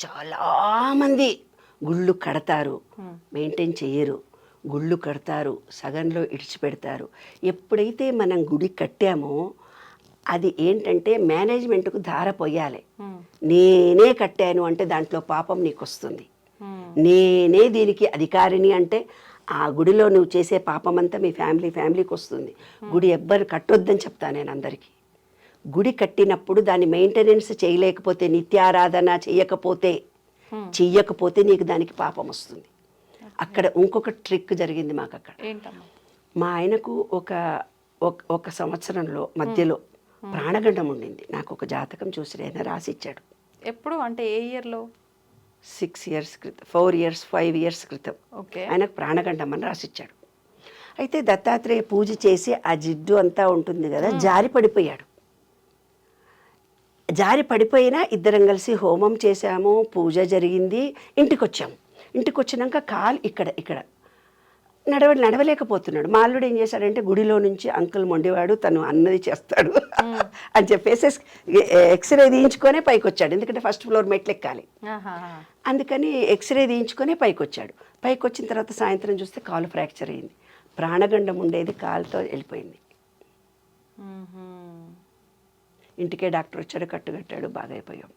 చాలామంది గుళ్ళు కడతారు, మెయింటైన్ చేయరు, గుళ్ళు కడతారు, సగంలో ఇడిచిపెడతారు. ఎప్పుడైతే మనం గుడి కట్టామో అది ఏంటంటే మేనేజ్మెంట్కు ధార పోయాలి. నేనే కట్టాను అంటే దాంట్లో పాపం నీకు వస్తుంది. నేనే దీనికి అధికారిని అంటే ఆ గుడిలో నువ్వు చేసే పాపం అంతా మీ ఫ్యామిలీకి వస్తుంది. గుడి ఎవ్వరు కట్టొద్దని చెప్తాను నేను అందరికీ. గుడి కట్టినప్పుడు దాన్ని మెయింటెనెన్స్ చేయలేకపోతే, నిత్యారాధన చెయ్యకపోతే నీకు దానికి పాపం వస్తుంది. అక్కడ ఇంకొక ట్రిక్ జరిగింది మాకు అక్కడ. మా ఆయనకు ఒక సంవత్సరంలో మధ్యలో ప్రాణగండం ఉండింది. నాకు ఒక జాతకం చూసి ఆయన రాసిచ్చాడు. ఎప్పుడు అంటే ఏ ఇయర్లో? 6 years క్రితం, 4 years 5 years క్రితం ఆయనకు ప్రాణగండం అని రాసిచ్చాడు. అయితే దత్తాత్రేయ పూజ చేసి ఆ జిడ్డు అంతా ఉంటుంది కదా, జారి పడిపోయాడు. జారి పడిపోయినా ఇద్దరం కలిసి హోమం చేశాము, పూజ జరిగింది, ఇంటికి వచ్చినాక కాలు ఇక్కడ నడవలేకపోతున్నాడు. మా అల్లుడు ఏం చేశాడంటే గుడిలో నుంచి అంకుల్ మొండివాడు, తను అన్నది చేస్తాడు అని చెప్పేసి ఎక్స్రే తీయించుకొనే పైకి వచ్చాడు. ఎందుకంటే ఫస్ట్ ఫ్లోర్ మెట్లు ఎక్కాలి, అందుకని ఎక్స్రే తీయించుకొనే పైకి వచ్చాడు. పైకి వచ్చిన తర్వాత సాయంత్రం చూస్తే కాలు ఫ్రాక్చర్ అయింది. ప్రాణగండం ఉండేది కాలుతో వెళ్ళిపోయింది. ఇంటికే డాక్టర్ వచ్చాడు, కట్టుకట్టాడు, బాగైపోయాం.